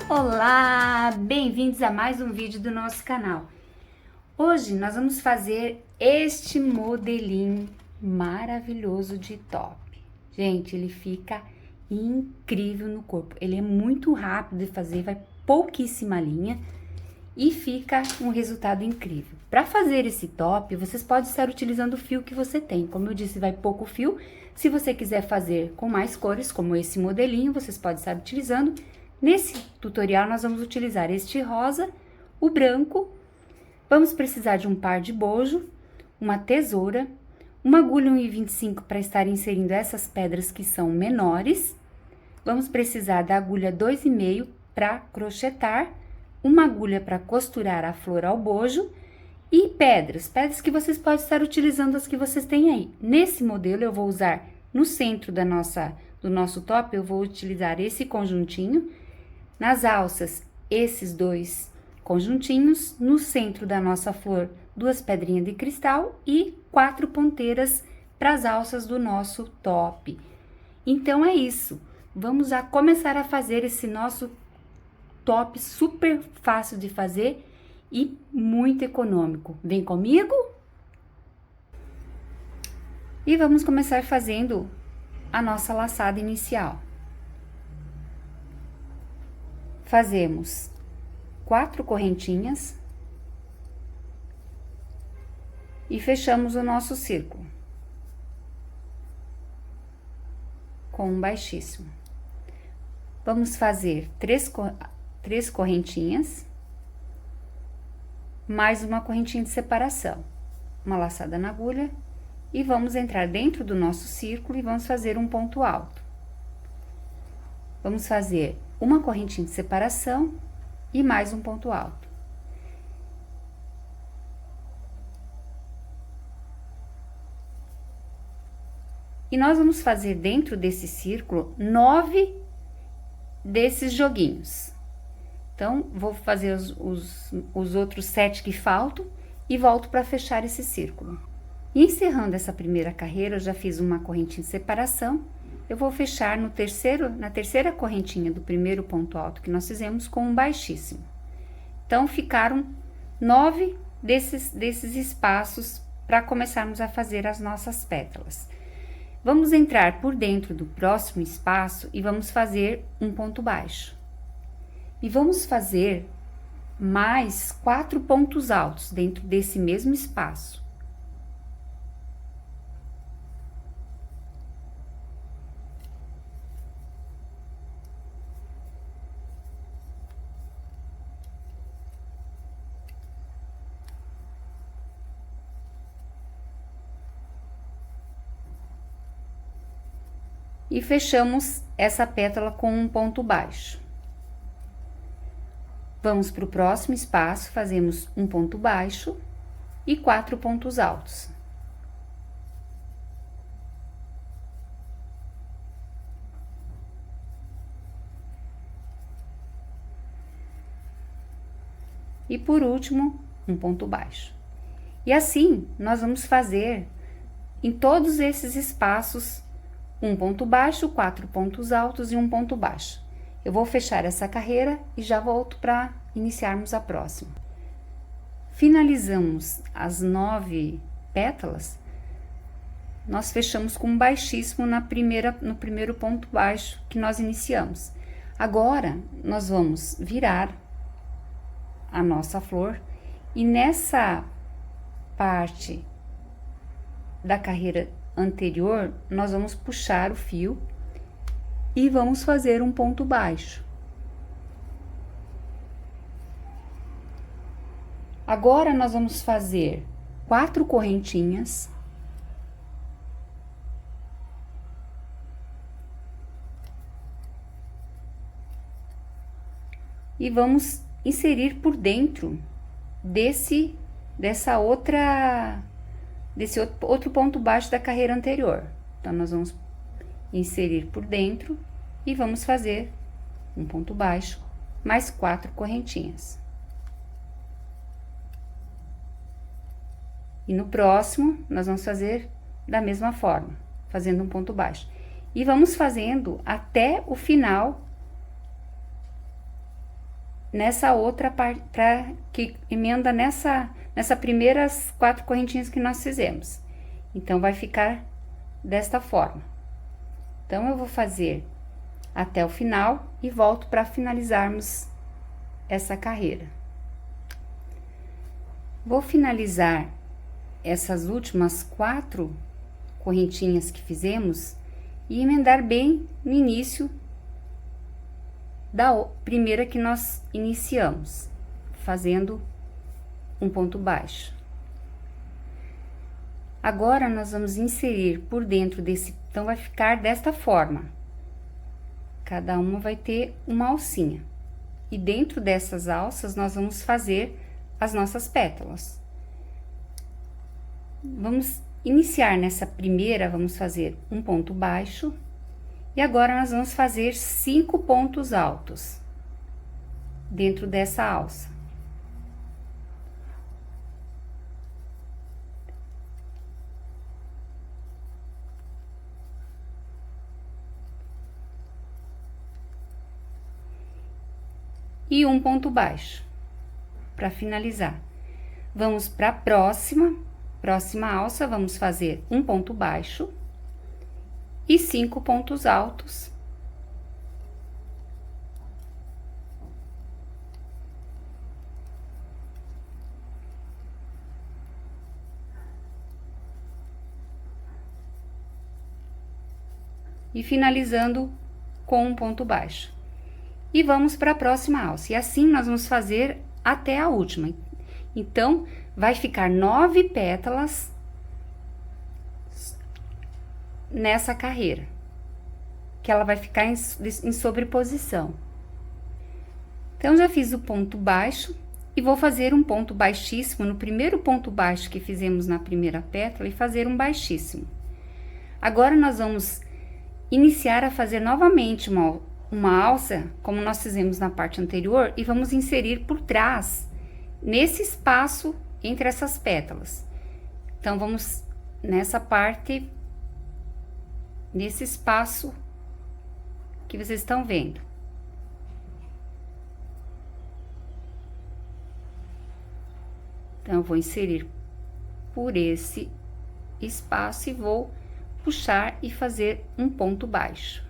Olá, bem-vindos a mais um vídeo do nosso canal. Hoje nós vamos fazer este modelinho maravilhoso de top. Gente, ele fica incrível no corpo. Ele é muito rápido de fazer, vai pouquíssima linha e fica um resultado incrível. Para fazer esse top, vocês podem estar utilizando o fio que você tem. Como eu disse, vai pouco fio. Se você quiser fazer com mais cores, como esse modelinho, vocês podem estar utilizando. Nesse tutorial, nós vamos utilizar este rosa, o branco, vamos precisar de um par de bojo, uma tesoura, uma agulha 1,25 para estar inserindo essas pedras que são menores, vamos precisar da agulha 2,5 para crochetar, uma agulha para costurar a flor ao bojo e pedras que vocês podem estar utilizando as que vocês têm aí. Nesse modelo, eu vou usar no centro do nosso top, eu vou utilizar esse conjuntinho. Nas alças, esses dois conjuntinhos, no centro da nossa flor, 2 pedrinhas de cristal e 4 ponteiras para as alças do nosso top. Então, é isso. Vamos começar a fazer esse nosso top super fácil de fazer e muito econômico. Vem comigo? E vamos começar fazendo a nossa laçada inicial. Fazemos 4 correntinhas e fechamos o nosso círculo com um baixíssimo. Vamos fazer 3 correntinhas, mais uma correntinha de separação, uma laçada na agulha e vamos entrar dentro do nosso círculo e vamos fazer um ponto alto. Vamos fazer uma correntinha de separação e mais um ponto alto. E nós vamos fazer dentro desse círculo 9 desses joguinhos. Então, vou fazer os outros 7 que faltam e volto para fechar esse círculo. E encerrando essa primeira carreira, eu já fiz uma correntinha de separação. Eu vou fechar na terceira correntinha do primeiro ponto alto que nós fizemos com um baixíssimo. Então, ficaram 9 desses espaços para começarmos a fazer as nossas pétalas. Vamos entrar por dentro do próximo espaço e vamos fazer um ponto baixo. E vamos fazer mais 4 pontos altos dentro desse mesmo espaço. E fechamos essa pétala com um ponto baixo. Vamos para o próximo espaço, fazemos um ponto baixo e 4 pontos altos. E por último, um ponto baixo. E assim, nós vamos fazer em todos esses espaços um ponto baixo, 4 pontos altos e um ponto baixo. Eu vou fechar essa carreira e já volto para iniciarmos a próxima. Finalizamos as 9 pétalas, nós fechamos com um baixíssimo no primeiro ponto baixo que nós iniciamos. Agora, nós vamos virar a nossa flor e nessa parte da carreira anterior, nós vamos puxar o fio e vamos fazer um ponto baixo. Agora, nós vamos fazer 4 correntinhas. E vamos inserir por dentro desse outro ponto baixo da carreira anterior. Então, nós vamos inserir por dentro e vamos fazer um ponto baixo, mais 4 correntinhas. E no próximo, nós vamos fazer da mesma forma, fazendo um ponto baixo. E vamos fazendo até o final nessa outra parte, para que emenda nessa primeiras 4 correntinhas que nós fizemos. Então, vai ficar desta forma. Então, eu vou fazer até o final e volto para finalizarmos essa carreira. Vou finalizar essas últimas 4 correntinhas que fizemos e emendar bem no início da primeira que nós iniciamos, fazendo um ponto baixo. Agora, nós vamos inserir por dentro desse, então vai ficar desta forma. Cada uma vai ter uma alcinha. E dentro dessas alças, nós vamos fazer as nossas pétalas. Vamos iniciar nessa primeira, vamos fazer um ponto baixo. E agora, nós vamos fazer 5 pontos altos dentro dessa alça. E um ponto baixo para finalizar. Vamos para a próxima alça, vamos fazer um ponto baixo e 5 pontos altos. E finalizando com um ponto baixo. E vamos para a próxima alça. E assim nós vamos fazer até a última. Então, vai ficar 9 pétalas nessa carreira, que ela vai ficar em sobreposição. Então, já fiz o ponto baixo e vou fazer um ponto baixíssimo no primeiro ponto baixo que fizemos na primeira pétala e fazer um baixíssimo. Agora, nós vamos iniciar a fazer novamente uma alça, como nós fizemos na parte anterior, e vamos inserir por trás, nesse espaço entre essas pétalas. Então, vamos nessa parte, nesse espaço que vocês estão vendo. Então, eu vou inserir por esse espaço e vou puxar e fazer um ponto baixo.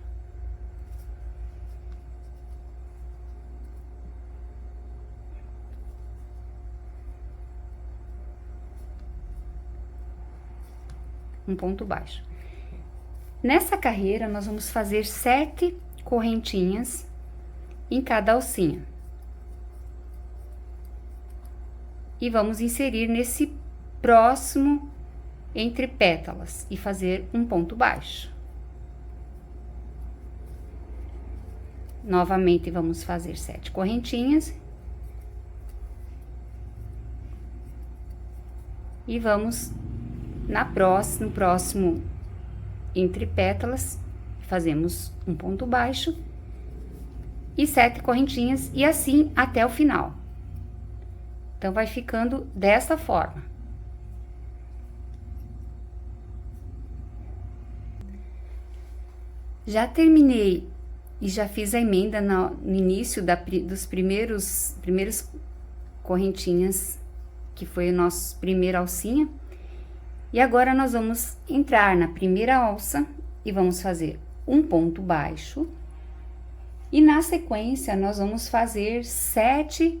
Um ponto baixo. Nessa carreira, nós vamos fazer 7 correntinhas em cada alcinha. E vamos inserir nesse próximo entre pétalas e fazer um ponto baixo. Novamente, vamos fazer 7 correntinhas. E vamos no próximo entre pétalas, fazemos um ponto baixo e 7 correntinhas, e assim até o final. Então, vai ficando desta forma. Já terminei e já fiz a emenda no início dos primeiros correntinhas, que foi o nosso primeira alcinha. E agora, nós vamos entrar na primeira alça e vamos fazer um ponto baixo. E na sequência, nós vamos fazer 7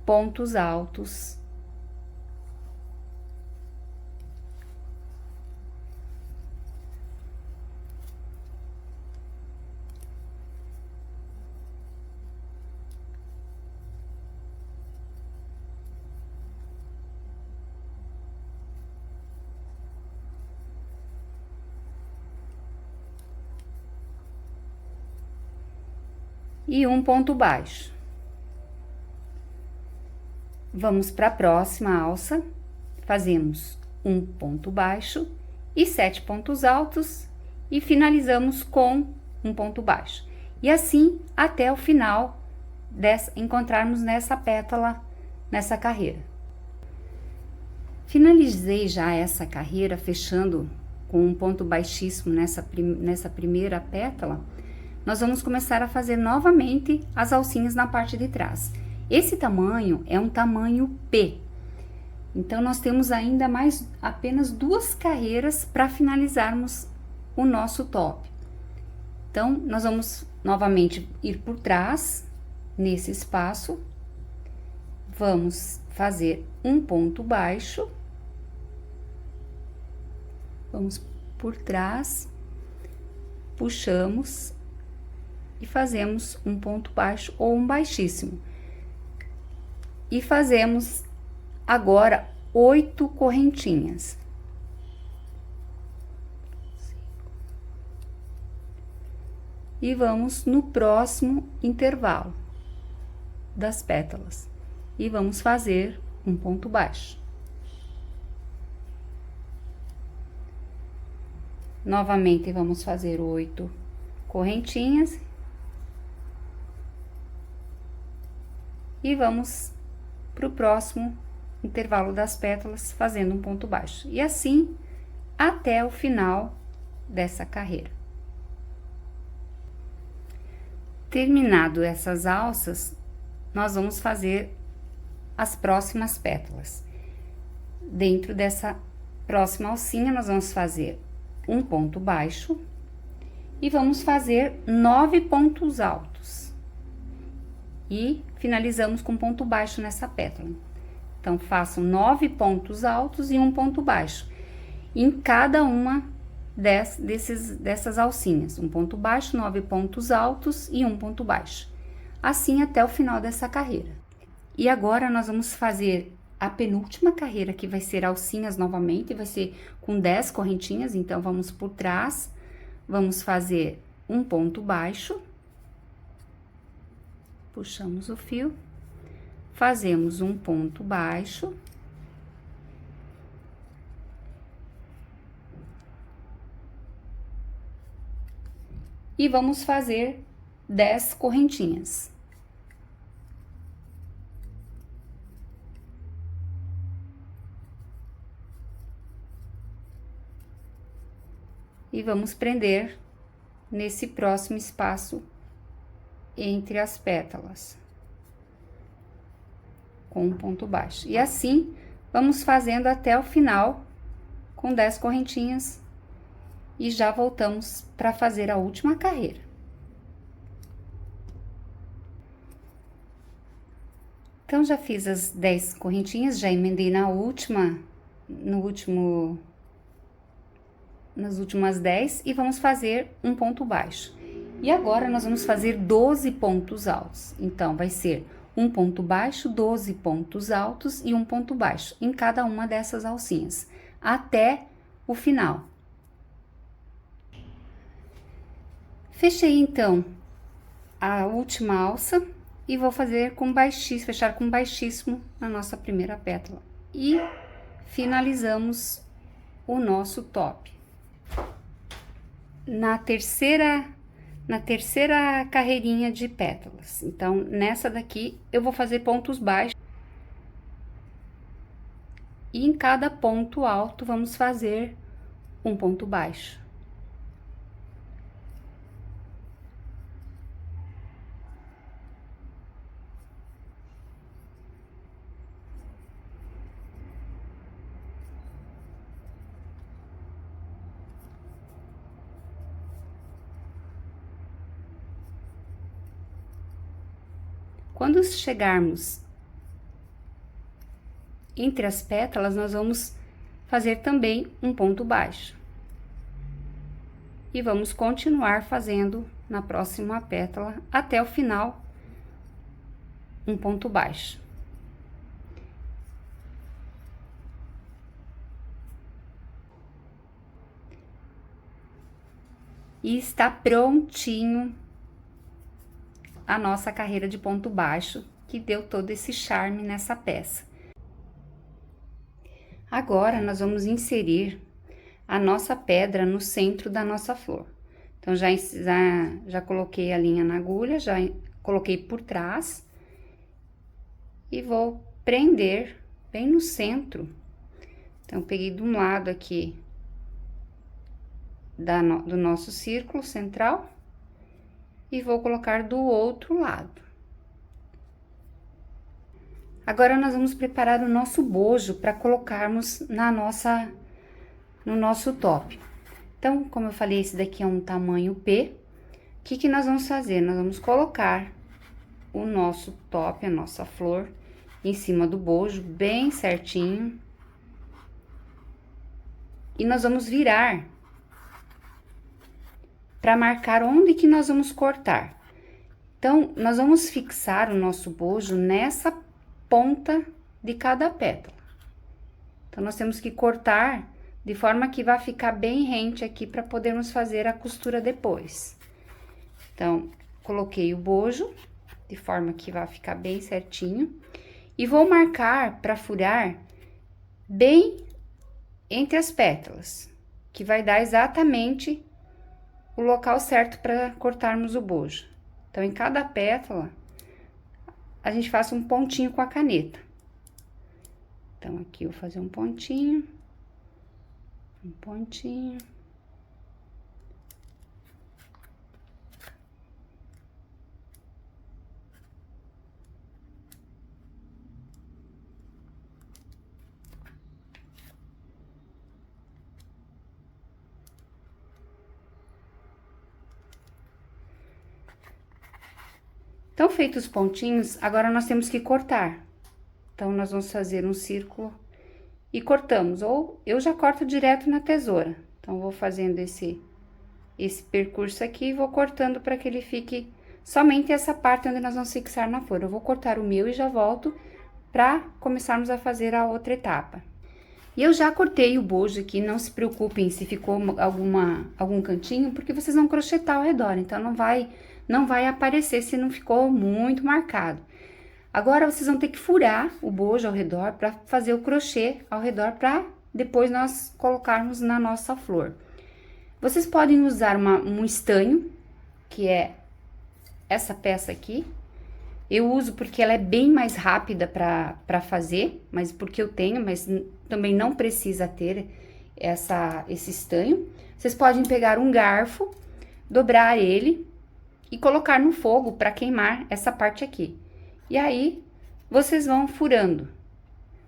pontos altos. E um ponto baixo. Vamos para a próxima alça, fazemos um ponto baixo e 7 pontos altos e finalizamos com um ponto baixo. E assim até o final, encontrarmos nessa pétala, nessa carreira. Finalizei já essa carreira, fechando com um ponto baixíssimo nessa primeira pétala. nós vamos começar a fazer novamente as alcinhas na parte de trás. Esse tamanho é um tamanho P. Então, nós temos ainda apenas 2 carreiras para finalizarmos o nosso top. Então, nós vamos novamente ir por trás, nesse espaço. Vamos fazer um ponto baixo. Vamos por trás, puxamos e fazemos um ponto baixo ou um baixíssimo. E fazemos agora 8 correntinhas. E vamos no próximo intervalo das pétalas. E vamos fazer um ponto baixo. Novamente, vamos fazer 8 correntinhas. E vamos para o próximo intervalo das pétalas, fazendo um ponto baixo. E assim, até o final dessa carreira. Terminado essas alças, nós vamos fazer as próximas pétalas. Dentro dessa próxima alcinha, nós vamos fazer um ponto baixo e vamos fazer 9 pontos altos. E finalizamos com ponto baixo nessa pétala. Então, façam 9 pontos altos e um ponto baixo em cada uma dessas alcinhas. Um ponto baixo, 9 pontos altos e um ponto baixo. Assim até o final dessa carreira. E agora, nós vamos fazer a penúltima carreira, que vai ser alcinhas novamente, vai ser com 10 correntinhas. Então, vamos por trás, vamos fazer um ponto baixo. Puxamos o fio, fazemos um ponto baixo. E vamos fazer 10 correntinhas. E vamos prender nesse próximo espaço entre as pétalas, com um ponto baixo. E assim, vamos fazendo até o final, com 10 correntinhas, e já voltamos para fazer a última carreira. Então, já fiz as 10 correntinhas, já emendei nas últimas 10, e vamos fazer um ponto baixo. E agora, nós vamos fazer 12 pontos altos. Então, vai ser um ponto baixo, 12 pontos altos e um ponto baixo em cada uma dessas alcinhas, até o final. Fechei, então, a última alça e vou fazer com baixíssimo, fechar com baixíssimo na nossa primeira pétala. E finalizamos o nosso top. Na terceira carreirinha de pétalas. Então, nessa daqui, eu vou fazer pontos baixos. E em cada ponto alto, vamos fazer um ponto baixo. Quando chegarmos entre as pétalas, nós vamos fazer também um ponto baixo. E vamos continuar fazendo na próxima pétala até o final um ponto baixo. E está prontinho a nossa carreira de ponto baixo, que deu todo esse charme nessa peça. Agora, nós vamos inserir a nossa pedra no centro da nossa flor. Então, já coloquei a linha na agulha, já coloquei por trás. E vou prender bem no centro. Então, peguei de um lado aqui do nosso círculo central. e vou colocar do outro lado. Agora, nós vamos preparar o nosso bojo para colocarmos no nosso top. Então, como eu falei, esse daqui é um tamanho P. O que que nós vamos fazer? Nós vamos colocar o nosso top, a nossa flor, em cima do bojo, bem certinho. E nós vamos virar para marcar onde que nós vamos cortar. Então, nós vamos fixar o nosso bojo nessa ponta de cada pétala. Então, nós temos que cortar de forma que vai ficar bem rente aqui para podermos fazer a costura depois. Então, coloquei o bojo de forma que vai ficar bem certinho e vou marcar para furar bem entre as pétalas, que vai dar exatamente o local certo para cortarmos o bojo. Então, em cada pétala, a gente faz um pontinho com a caneta. Então, aqui eu vou fazer um pontinho. Um pontinho. Então, feitos os pontinhos, agora nós temos que cortar. Então, nós vamos fazer um círculo e cortamos, ou eu já corto direto na tesoura. Então, vou fazendo esse percurso aqui e vou cortando para que ele fique somente essa parte onde nós vamos fixar na flor. Eu vou cortar o meu e já volto para começarmos a fazer a outra etapa. E eu já cortei o bojo aqui, não se preocupem se ficou algum cantinho, porque vocês vão crochetar ao redor, então não vai aparecer se não ficou muito marcado. Agora, vocês vão ter que furar o bojo ao redor para fazer o crochê ao redor, para depois nós colocarmos na nossa flor. Vocês podem usar um estanho, que é essa peça aqui. Eu uso porque ela é bem mais rápida para fazer, mas porque eu tenho, mas também não precisa ter esse estanho. Vocês podem pegar um garfo, dobrar ele e colocar no fogo para queimar essa parte aqui. E aí, vocês vão furando.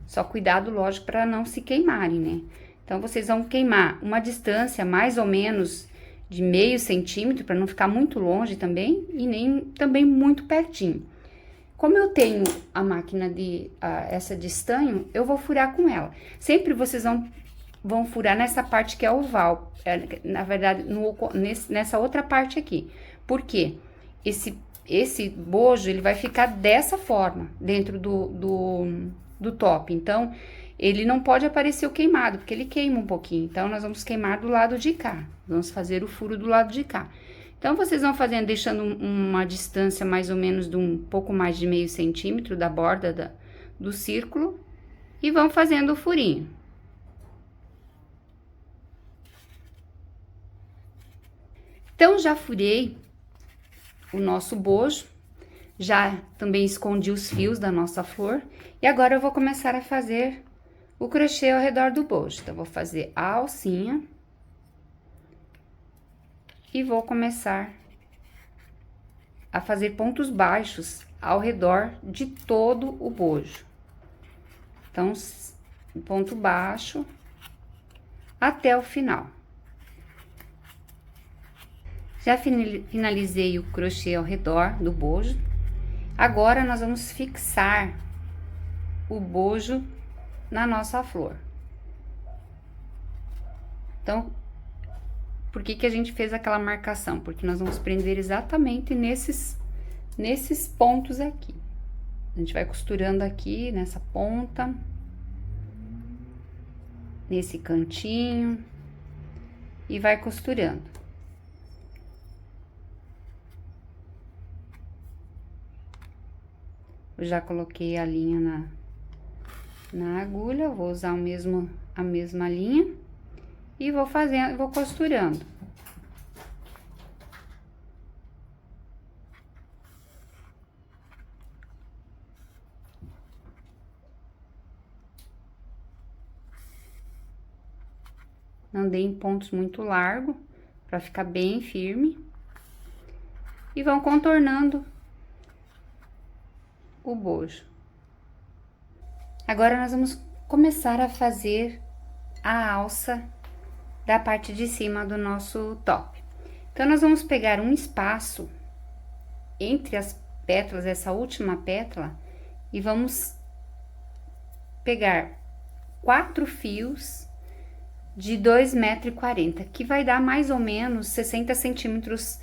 Só cuidado, lógico, para não se queimarem, né? Então, vocês vão queimar uma distância mais ou menos de meio centímetro, para não ficar muito longe também, e nem também muito pertinho. Como eu tenho a máquina essa de estanho, eu vou furar com ela. Sempre vocês vão furar nessa parte que é oval, na verdade, nessa outra parte aqui. Por quê? Esse bojo, ele vai ficar dessa forma, dentro do top. Então, ele não pode aparecer o queimado, porque ele queima um pouquinho. Então, nós vamos queimar do lado de cá. Vamos fazer o furo do lado de cá. Então, vocês vão fazendo, deixando uma distância mais ou menos de um pouco mais de meio centímetro da borda do círculo. E vão fazendo o furinho. Então, já furei o nosso bojo, já também escondi os fios da nossa flor, e agora eu vou começar a fazer o crochê ao redor do bojo. Então, vou fazer a alcinha e vou começar a fazer pontos baixos ao redor de todo o bojo. Então, ponto baixo até o final. Já finalizei o crochê ao redor do bojo. Agora, nós vamos fixar o bojo na nossa flor. Então, por que a gente fez aquela marcação? Porque nós vamos prender exatamente nesses pontos aqui. A gente vai costurando aqui nessa ponta, nesse cantinho, e vai costurando. Eu já coloquei a linha na agulha, vou usar a mesma linha e vou costurando. Não dei em pontos muito largos, para ficar bem firme. e vão contornando o bojo. Agora nós vamos começar a fazer a alça da parte de cima do nosso top. Então, nós vamos pegar um espaço entre as pétalas, essa última pétala, e vamos pegar 4 fios de 2,40 m, que vai dar mais ou menos 60 centímetros,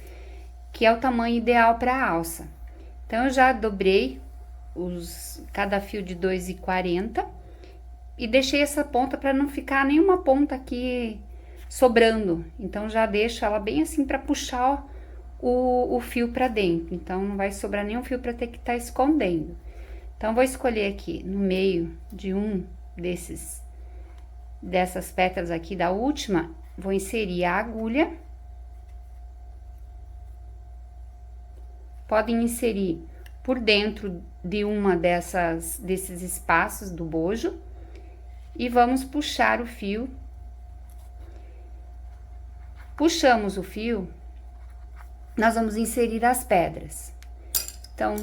que é o tamanho ideal para a alça. Então, eu já dobrei cada fio de 2,40 e deixei essa ponta para não ficar nenhuma ponta aqui sobrando. Então, já deixo ela bem assim para puxar o fio para dentro. Então, não vai sobrar nenhum fio para ter que estar escondendo. Então, vou escolher aqui no meio de dessas pétalas aqui da última, vou inserir a agulha. Podem inserir por dentro de uma desses espaços do bojo e vamos puxar o fio. Puxamos o fio, nós vamos inserir as pedras. Então,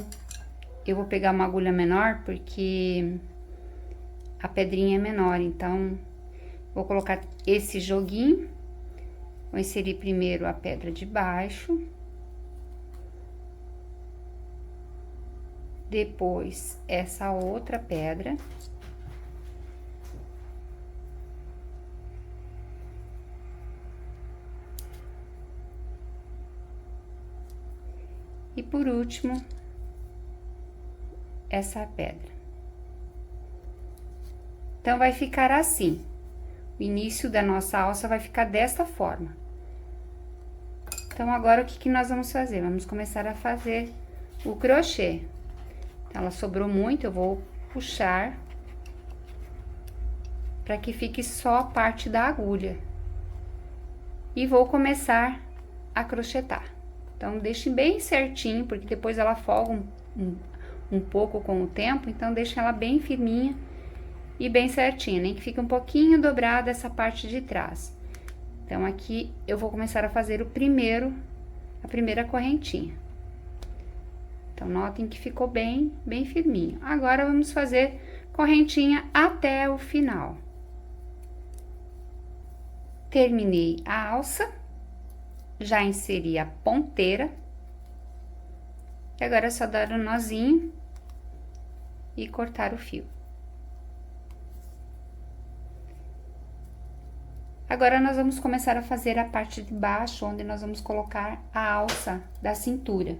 eu vou pegar uma agulha menor porque a pedrinha é menor, então vou colocar esse joguinho. Vou inserir primeiro a pedra de baixo, depois essa outra pedra. E por último, essa pedra. Então, vai ficar assim. O início da nossa alça vai ficar desta forma. Então, agora, o que nós vamos fazer? Vamos começar a fazer o crochê. Então, ela sobrou muito, eu vou puxar para que fique só a parte da agulha. E vou começar a crochetar. Então, deixe bem certinho, porque depois ela folga um pouco com o tempo, então deixa ela bem firminha e bem certinha, nem que fique um pouquinho dobrada essa parte de trás. Então, aqui eu vou começar a fazer a primeira correntinha. Então, notem que ficou bem firminho. Agora, vamos fazer correntinha até o final. Terminei a alça. Já inseri a ponteira. E agora é só dar um nozinho e cortar o fio. Agora, nós vamos começar a fazer a parte de baixo, onde nós vamos colocar a alça da cintura.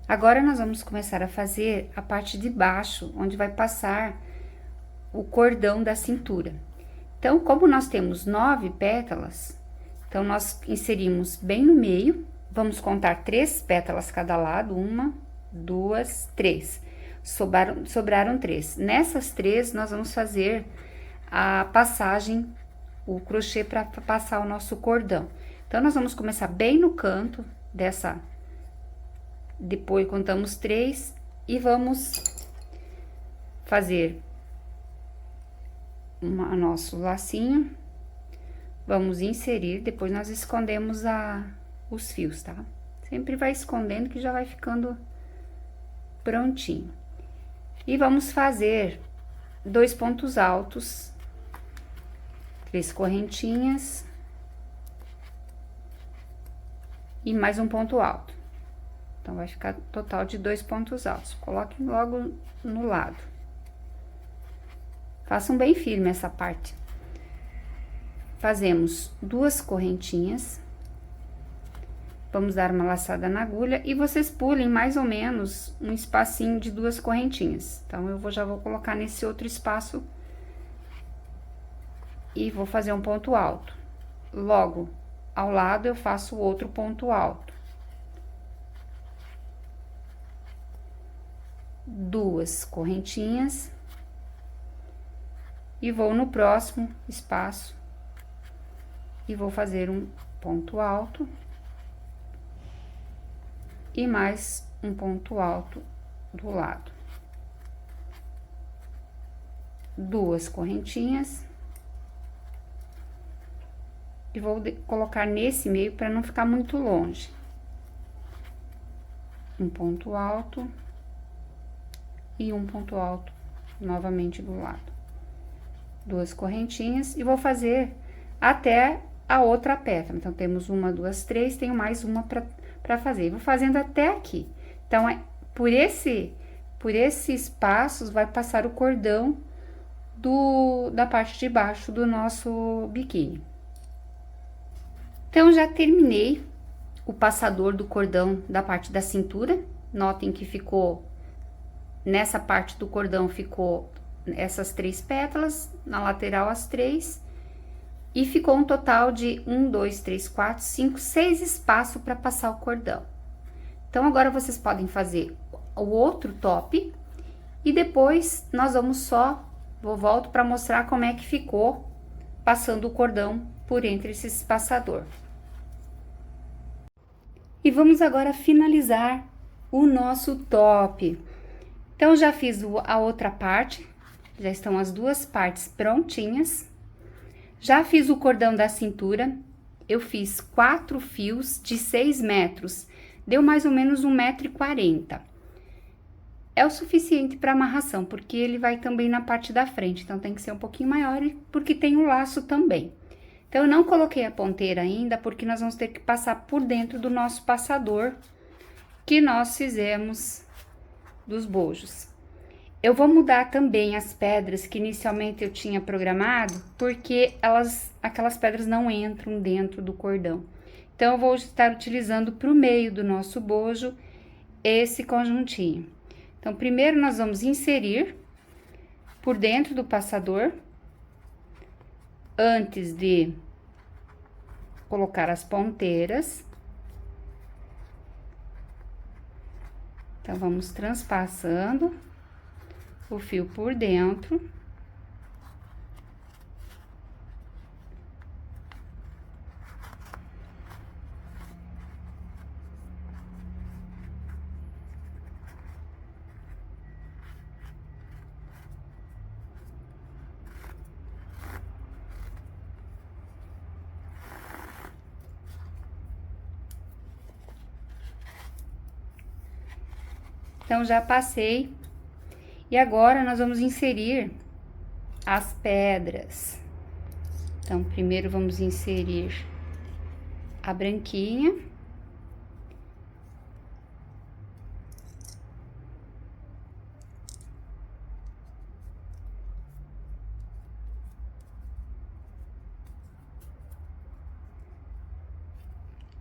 Agora, nós vamos começar a fazer a parte de baixo, onde vai passar o cordão da cintura. Então, como nós temos 9 pétalas, então, nós inserimos bem no meio, vamos contar 3 pétalas cada lado, 1, 2, 3. Sobraram 3. Nessas 3, nós vamos fazer a passagem, o crochê para passar o nosso cordão. Então, nós vamos começar bem no canto depois contamos 3 e vamos fazer nosso lacinho. Vamos inserir, depois nós escondemos os fios, tá? Sempre vai escondendo que já vai ficando prontinho. E vamos fazer 2 pontos altos, 3 correntinhas e mais um ponto alto. Então, vai ficar total de 2 pontos altos. Coloque logo no lado. Façam bem firme essa parte. Fazemos 2 correntinhas. Vamos dar uma laçada na agulha e vocês pulem mais ou menos um espacinho de 2 correntinhas. Então, eu já vou colocar nesse outro espaço e vou fazer um ponto alto. Logo, ao lado, eu faço outro ponto alto. 2 correntinhas. E vou no próximo espaço e vou fazer um ponto alto e mais um ponto alto do lado. 2 correntinhas e vou colocar nesse meio para não ficar muito longe. um ponto alto e um ponto alto novamente do lado. Duas correntinhas e vou fazer até a outra pétala. Então, temos uma, duas, três, tenho mais uma pra fazer. Vou fazendo até aqui. Então, por esses espaços, vai passar o cordão da parte de baixo do nosso biquíni. Então, já terminei o passador do cordão da parte da cintura. Notem que ficou, nessa parte do cordão, ficou essas 3 pétalas, na lateral as 3, e ficou um total de 1, 2, 3, 4, 5, 6 espaços para passar o cordão. Então, agora vocês podem fazer o outro top, e depois nós vamos volto para mostrar como é que ficou passando o cordão por entre esse espaçador. E vamos agora finalizar o nosso top. Então, já fiz a outra parte, já estão as duas partes prontinhas. Já fiz o cordão da cintura, eu fiz 4 fios de 6 metros, deu mais ou menos 1,40 m. É o suficiente para amarração, porque ele vai também na parte da frente, então tem que ser um pouquinho maior, porque tem um laço também. Então, eu não coloquei a ponteira ainda, porque nós vamos ter que passar por dentro do nosso passador, que nós fizemos dos bojos. Eu vou mudar também as pedras que inicialmente eu tinha programado, porque aquelas pedras não entram dentro do cordão. Então, eu vou estar utilizando para o meio do nosso bojo esse conjuntinho. Então, primeiro nós vamos inserir por dentro do passador, antes de colocar as ponteiras. Então, vamos transpassando o fio por dentro. Então, já passei. E agora, nós vamos inserir as pedras. Então, primeiro vamos inserir a branquinha.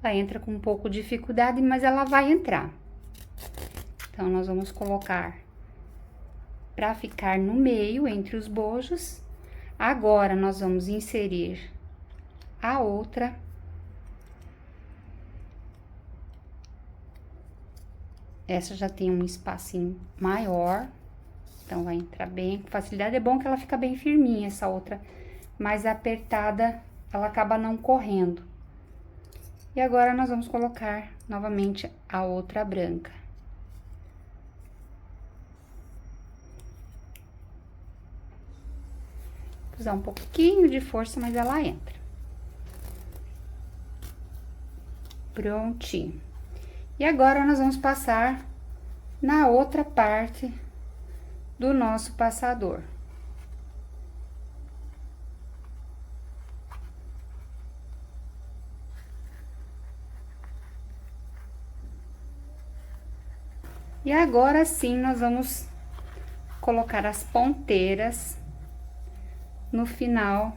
Ela entra com um pouco de dificuldade, mas ela vai entrar. Então, nós vamos colocar para ficar no meio, entre os bojos. Agora, nós vamos inserir a outra. Essa já tem um espacinho maior, então vai entrar bem com facilidade. É bom que ela fica bem firminha, essa outra mais apertada, ela acaba não correndo. E agora, nós vamos colocar novamente a outra branca. Usar um pouquinho de força, mas ela entra. Prontinho. E agora, nós vamos passar na outra parte do nosso passador. E agora sim, nós vamos colocar as ponteiras no final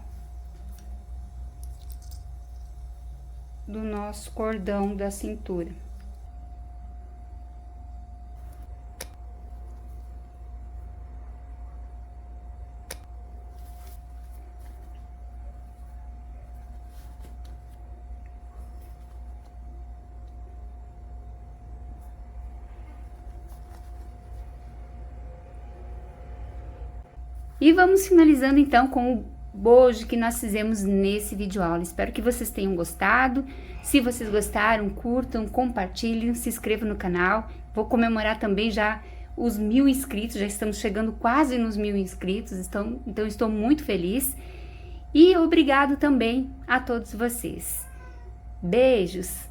do nosso cordão da cintura. E vamos finalizando então com o bojo que nós fizemos nesse vídeo aula. Espero que vocês tenham gostado. Se vocês gostaram, curtam, compartilhem, se inscrevam no canal. Vou comemorar também já os 1000 inscritos, já estamos chegando quase nos 1000 inscritos, então estou muito feliz. E obrigado também a todos vocês. Beijos!